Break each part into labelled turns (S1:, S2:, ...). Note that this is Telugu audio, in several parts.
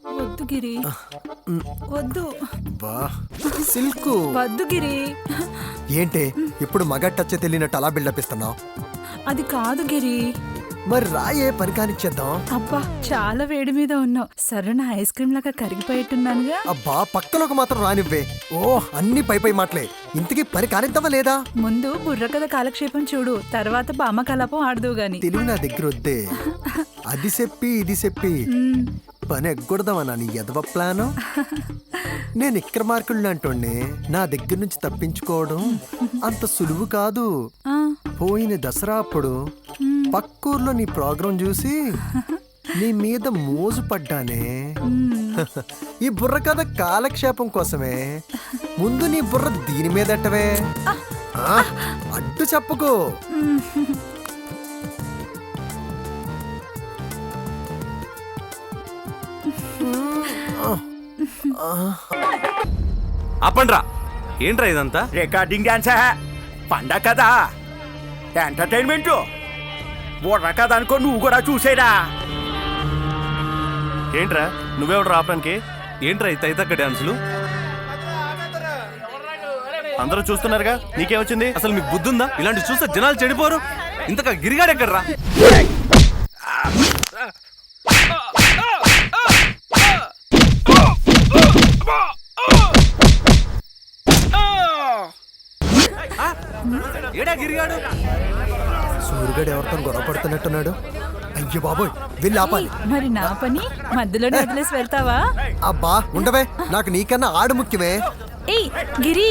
S1: వద్దు గిరి, వద్దు.
S2: బా సిల్క్
S1: వద్దు గిరి.
S2: ఏంటి ఇప్పుడు మగట్టచ్చ తెలియనట్టు అలా బిల్డప్ ఇస్తున్నావు?
S1: అది కాదు గిరి.
S2: మరి రాయే పని కానిచ్చేద్దాం.
S1: అబ్బా చాలా వేడి మీద ఉన్నావు. సరేనా ఐస్ క్రీమ్ లాగా కరిగిపోయేట్టున్నానుగా.
S2: అబ్బా పక్కలోకి మాత్రం రానివ్వే. ఓ అన్ని పై మాటలే. ఇంతకీ పని కానిద్దామా లేదా?
S1: ముందు బుర్రకథ కాలక్షేపం చూడు, తర్వాత బామ్మ కలాపం ఆడదు గాని.
S2: తెలివి నా దగ్గర వద్దే. అది చెప్పి ఇది చెప్పి పని ఎగ్గొడదామన్నా నీ ఎదవ ప్లాను. నేను ఇక్కడ మార్కులు అంటోండి. నా దగ్గర నుంచి తప్పించుకోవడం అంత సులువు కాదు. పోయిన దసరా అప్పుడు పక్కూర్లో నీ ప్రోగ్రాం చూసి నీ మీద మోజు పడ్డానే. ఈ బుర్ర కథ కాలక్షేపం కోసమే. ముందు నీ బుర్ర దీని మీద ఎట్టవే. అడ్డు చెప్పుకో.
S3: ఆపండ్రా. ఏంట్రా ఇదంతా?
S4: రికార్డింగ్ డాన్సా? పండగ కదా, ఎంటర్టైన్మెంట్. బుర్ర కథ అనుకో, నువ్వు కూడా చూసేరా.
S3: ఏంట్రా నువ్వెవడు రాపడానికి? ఏంట్రా ఈ తైతక్క డాన్సులు? అందరూ చూస్తున్నారుగా, నీకేమొచ్చింది? అసలు మీకు బుద్ధి ఉందా? ఇలాంటి చూస్తే జనాలు చెడిపోరు. ఇంతగా గిరిగాడు ఎక్కడ్రా? ఏడా గిరిగాడు?
S2: సూర్యుడు ఎవరితో గొడవ పడుతున్నట్టున్నాడు. అయ్యో బాబోయ్, వెళ్ళి ఆపాలి.
S1: మరి నా పని మధ్యలోనే వదిలేసి వెళ్తావా?
S2: అబ్బా ఉండవే, నాకు నీకన్నా ఆడు ముఖ్యమే.
S1: ఏయ్ గిరి,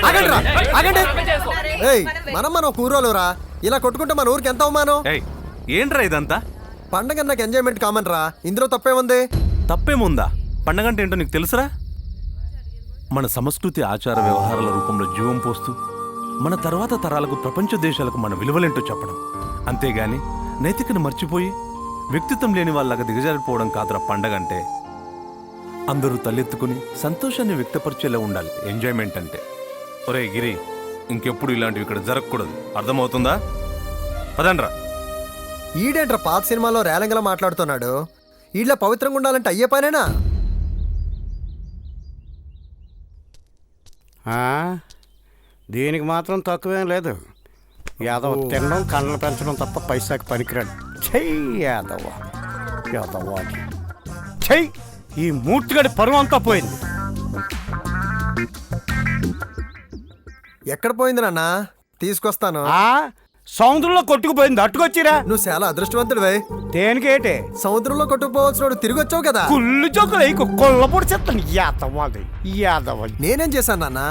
S2: ఆగండిరా, ఆగండి. ఏయ్ మనం కూరోలురా. ఇలా కొట్టుకుంటే మన ఊరికి ఎంత అవమానం.
S3: ఏంట్రా ఇదంతా?
S2: పండగ నాకు ఎంజాయ్మెంట్ కామన్ రా. ఇందులో తప్పేముంది?
S3: తప్పేముందా? పండగంటే ఏంటో నీకు తెలుసురా? మన సంస్కృతి ఆచార వ్యవహారాల రూపంలో జీవం పోస్తూ మన తర్వాత తరాలకు ప్రపంచ దేశాలకు మన విలువలేంటో చెప్పడం. అంతేగాని నైతికను మర్చిపోయి వ్యక్తిత్వం లేని వాళ్ళగా దిగజారిపోవడం కాదురా పండగంటే. అందరూ తలెత్తుకుని సంతోషాన్ని వ్యక్తపరిచేలా ఉండాలి ఎంజాయ్మెంట్ అంటే. ఒరే గిరి, ఇంకెప్పుడు ఇలాంటివి ఇక్కడ జరగకూడదు, అర్థమవుతుందా? పదండ్రా.
S2: ఈడేంట్రా పాత సినిమాలో రేలంగలా మాట్లాడుతున్నాడు. ఈళ్ళ పవిత్రంగా ఉండాలంటే అయ్యే పనేనా?
S4: దీనికి మాత్రం తక్కువేం లేదు. యాదవ్ తినడం కళ్ళను పెంచడం తప్ప పైసాకి పనికిరాడు. చెయ్యి యాదవ్, యాదవ్ చెయ్యి. ఈ మూర్తిగడి పరువు అంతా పోయింది.
S2: ఎక్కడ పోయింది నాన్న? తీసుకొస్తాను.
S4: సముద్రంలో కొట్టుకుపోయింది, అట్టుకొచ్చిరా.
S2: నువ్వు చాలా అదృష్టవంతుడివై.
S4: దేనికేటే?
S2: సముద్రంలో కొట్టుకుపోవాల్సిన తిరిగి వచ్చావు కదా.
S4: కుళ్ళు చొక్కలు కొల్లపొడి చెప్తాను. యాదవ్వాలి యాదవ్వాలి.
S2: నేనేం చేశాను నాన్న?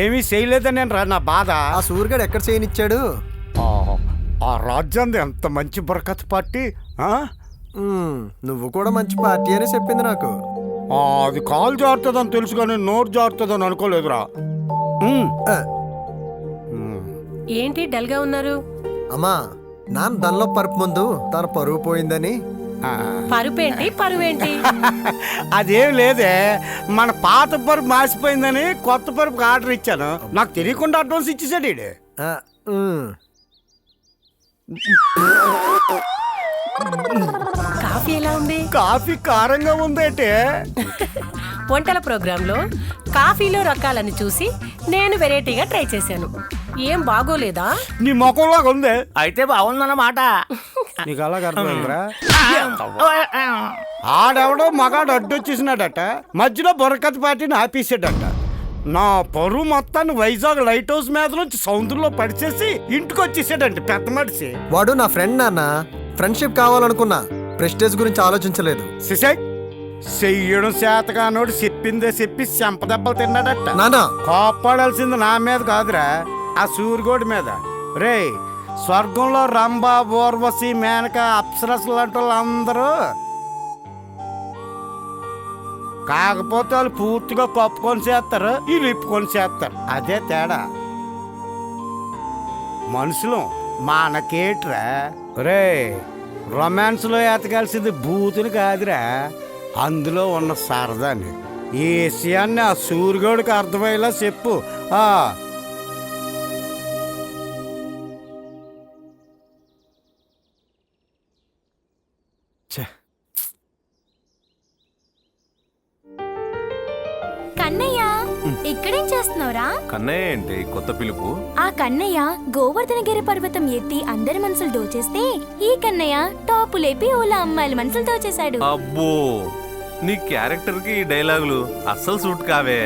S4: ఏమీ చేయలేదని నేను రా నా బాధ.
S2: ఆ సూర్యుడు ఎక్కడ చేయనిచ్చాడు?
S4: ఆ రాజ్యాన్ని ఎంత మంచి బరకత్ పార్టీ.
S2: నువ్వు కూడా మంచి పార్టీ అని చెప్పింది నాకు.
S4: అది కాలు జారుతుందని తెలుసు కానీ నోరు జారుతుందని అనుకోలేదురా.
S5: ఏంటి డల్ గా ఉన్నారు?
S2: అమ్మా, నాన్న దానిలో పరుపు ముందు తన పరువు పోయిందని.
S5: పరుపేంటి పరువేంటి?
S4: అదేం లేదే, మన పాత పరుపు మాసిపోయిందని కొత్త పరుపుకి ఆర్డర్ ఇచ్చాను. నాకు తెలియకుండా అడ్వాన్స్ ఇచ్చేసాడు ఈడు.
S5: కాఫీ ఎలా ఉంది?
S4: కాఫీ కారంగా ఉందేంటే?
S5: వంటల ప్రోగ్రాంలో కాఫీలో రకాలని చూసి నేను వెరైటీగా ట్రై చేశాను. ఏం బాగోలేదా?
S4: నీ ముఖంలాగా ఉంది. అయితే బాగుందన్నమాట. నీకు అలాగ అర్థమైందిరా. ఆడెవడో మగాడు అడ్డొచ్చేసినాడట, మధ్యలో బొరకత్ పార్టీని ఆపేసాడట. నా పరువు మొత్తాన్ని వైజాగ్ లైట్ హౌస్ మీద నుంచి సముద్రంలో పడిచేసి ఇంటికి వచ్చేసాడండి పెద్ద మనిషి.
S2: వాడు నా ఫ్రెండ్ నాన్న. ఫ్రెండ్షిప్ కావాలనుకున్నా, ప్రెస్టేజ్ గురించి ఆలోచించలేదు.
S4: చెయ్యడం చేతగానోడు చెప్పిందే చెప్పి చెంపదెబ్బలు తిన్నాడట.
S2: నానా,
S4: కోప్పడాల్సింది నా మీద కాదురా, ఆ సూర్యగోడి మీద. రే, స్వర్గంలో రంభ, ఊర్వశి, మేనక, అప్సరసలు లాంటి వాళ్ళు అందరూ, కాకపోతే వాళ్ళు పూర్తిగా కప్పుకొని చేస్తారు, వీళ్ళు ఇప్పుకొని చేస్తారు. అదే తేడా. మనుషులు మనకేట్రా రే, రొమాన్స్లో ఎతకాల్సింది బూతుని కాదురా, అందులో ఉన్న సరదాని. ఈ విషయాన్ని ఆ సూర్యుడికి అర్థమయ్యేలా చెప్పు.
S6: కన్నయ్య ఇక్కడేం చేస్తున్నావురా?
S3: కన్నయ్య ఏంటి కొత్త పిలుపు?
S6: ఆ కన్నయ్య గోవర్ధనగిరి పర్వతం ఎత్తి అందరి మనసులు దోచేస్తే ఈ కన్నయ్య టాపు లేపి ఓలా అమ్మాయిల మనసులు దోచేశాడు.
S3: అబ్బో, నీ క్యారెక్టర్ కి ఈ డైలాగులు అస్సలు సూట్ కావే.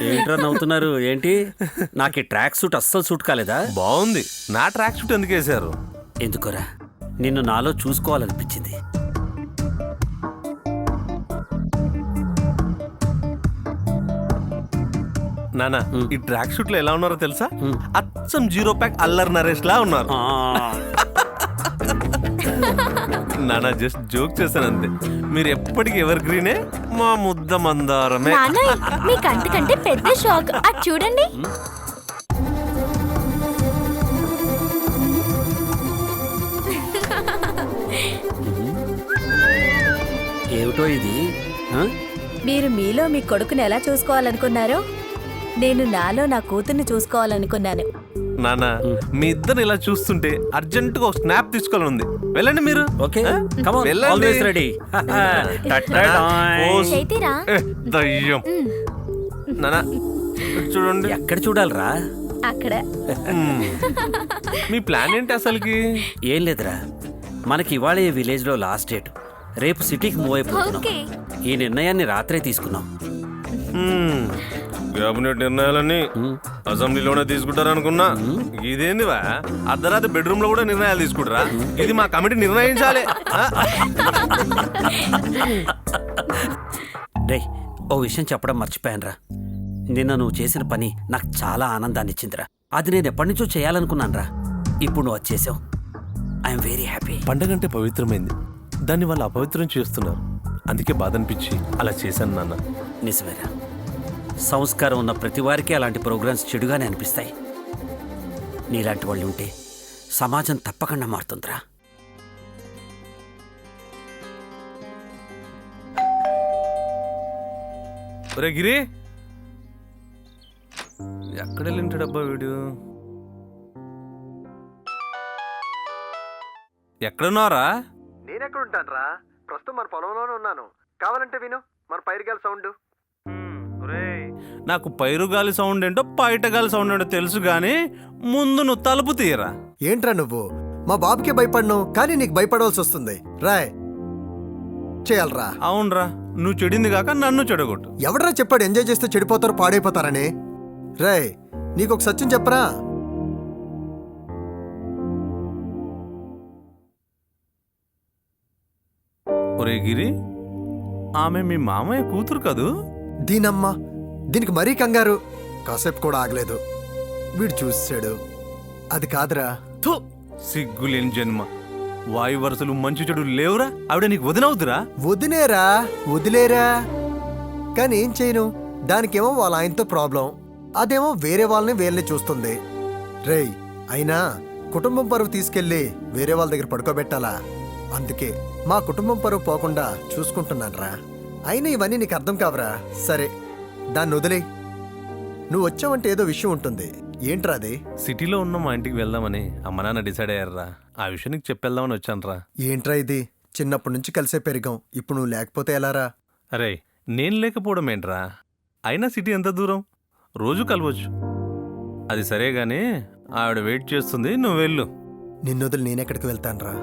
S7: ఏంట్రా నవ్వుతున్నారు ఏంటి? నాకు ఈ ట్రాక్ సూట్ అస్సలు సూట్ కాలేదా?
S3: బాగుంది. నా ట్రాక్ షూట్ ఎందుకు వేశారు?
S7: ఎందుకురా, నిన్ను నాలో చూసుకోవాలనిపించింది.
S3: నానా, ఈ ట్రాక్ షూట్ లో ఎలా ఉన్నారో తెలుసా? అచ్చం జీరో ప్యాక్ అల్లర్ నరేష్ లా ఉన్నారు. నానా జస్ట్ జోక్ చేశాను అంతే. మీరు ఎప్పటికీ ఎవర్ గ్రీనే, మా ముద్ద మందారమే.
S6: నాన్న మీకు అంతకంటే పెద్ద షాక్. అది చూడండి.
S7: ఏమిటో ఇది? ఆ?
S8: మీరు మీలో మీ కొడుకుని ఎలా చూసుకోవాలనుకున్నారో నేను నాలో నా కూతుర్ని చూసుకోవాలనుకున్నాను.
S3: నానా, మీ ఇద్దరు ఇలా చూస్తుంటే అర్జెంట్ గా ఒక స్నాప్ తీసుకోవాలనుంది. వెళ్ళండి మీరు.
S7: ఓకే, come on,
S3: వెళ్ళండి.
S7: always ready.
S3: పోస్.
S6: చైతీరా
S3: ఏ, దయ్యం. నానా చూడండి.
S7: ఎక్కడ చూడాలరా?
S8: అక్కడ
S3: మీ ప్లాన్ ఏంటి అసలుకి?
S7: ఏం లేదురా, మనకి ఇవాళ ఈ విలేజ్ లో లాస్ట్ డేట్. రేపు సిటీకి మూవ్ అయిపోతున్నాం.
S6: ఓకే.
S7: ఈ నిర్ణయాన్ని రాత్రే తీసుకున్నాం.
S3: క్యాబినెట్ నిర్ణయాలన్నీ అసెంబ్లీలోనే తీసుకుంటారనుకున్నా. ఇదేందివా, అర్ధరాత్రి బెడ్రూమ్ లో కూడా నిర్ణయాలు తీసుకుంటారా? ఇది మా కమిటీ నిర్ణయించాలి.
S7: రేయ్, ఓ విషయం చెప్పడం మర్చిపోయానురా. నిన్న నువ్వు చేసిన పని నాకు చాలా ఆనందాన్ని ఇచ్చిందిరా. అది నేను ఎప్పటి నుంచో చేయాలనుకున్నానురా. ఇప్పుడు నువ్వు వచ్చేసావు. I'm very happy.
S3: పండగంటే పవిత్రమైంది, దాన్ని వాళ్ళు అపవిత్రం చేస్తున్నారు. అందుకే బాధ అనిపించి అలా చేశాను నాన్న.
S7: నిజమేరా, సంస్కారం ఉన్న ప్రతి వారికి అలాంటి ప్రోగ్రామ్స్ చెడుగానే అనిపిస్తాయి. నీలాంటి వాళ్ళు ఉంటే సమాజం తప్పకుండా మారుతుందిరా.
S3: ఒరే గిరి, ఎక్కడ వెళ్ళింటాడబ్బా వీడు? ఎక్కడున్నారా?
S2: నేనెక్కడ ఉంటాను రా? ప్రస్తుతం మన పొలంలోనే ఉన్నాను. కావాలంటే విను మన పైరుగాల సౌండ్.
S3: నాకు పైరుగాలి సౌండ్ ఏంటో పైటగాలి సౌండ్ ఏంటో తెలుసు గాని ముందు నువ్వు తలుపు తీయరా.
S2: ఏంట్రా నువ్వు? మా బాబుకే భయపడ్ను, కానీ నీకు భయపడవలసి వస్తుంది. రాయ్ చేయాలరా?
S3: అవునరా, నువ్వు చెడింది కాక నన్ను చెడగొట్టు.
S2: ఎవడరా చెప్పాడు ఎంజాయ్ చేస్తే చెడిపోతారు పాడైపోతారని? రాయ్ నీకొక సత్యం చెప్పరా?
S3: ఒరే గిరి, ఆమె మీ మామయ్య కూతురు కదూ?
S2: దీనమ్మ, దీనికి మరీ కంగారు. కాసేపు కూడా ఆగలేదు. వీడు చూసాడు. అది కాదురా.
S3: థు, సిగ్గులేని జన్మ. వాయు వరుసలు మంచి చెడు లేవురా? ఆవిడ నీకు వదినవుతురా?
S2: వదిలేరా, వదిలేరా. కానీ ఏం చేయను, దానికేమో వాళ్ళ ఆయనతో ప్రాబ్లం, అదేమో వేరే వాళ్ళని వేళ్ళని చూస్తుంది. రేయ్, అయినా కుటుంబం పరువు తీసుకెళ్ళి వేరే వాళ్ళ దగ్గర పడుకోబెట్టాలా? అందుకే మా కుటుంబం పరువు పోకుండా చూసుకుంటున్నానురా. అయినా ఇవన్నీ నీకు అర్థం కావరా? సరే, దాన్ని వదిలేయ్. నువ్వు వచ్చావంటే ఏదో విషయం ఉంటుంది. ఏంట్రా అది?
S3: సిటీలో ఉన్న మా ఇంటికి వెళ్దామని అమ్మ నాన్న డిసైడ్ అయ్యారా. ఆ విషయం నీకు చెప్పేద్దామని వచ్చానురా.
S2: ఏంట్రా ఇది? చిన్నప్పటి నుంచి కలిసే పెరిగాం, ఇప్పుడు నువ్వు లేకపోతే ఎలారా?
S3: అరే, నేను లేకపోవడం ఏంట్రా? అయినా సిటీ ఎంత దూరం, రోజు కలవచ్చు. అది సరే గానీ ఆవిడ వెయిట్ చేస్తుంది, నువ్వు వెళ్ళు.
S2: నిన్నొదిలి నేనెక్కడికి వెళ్తానురా?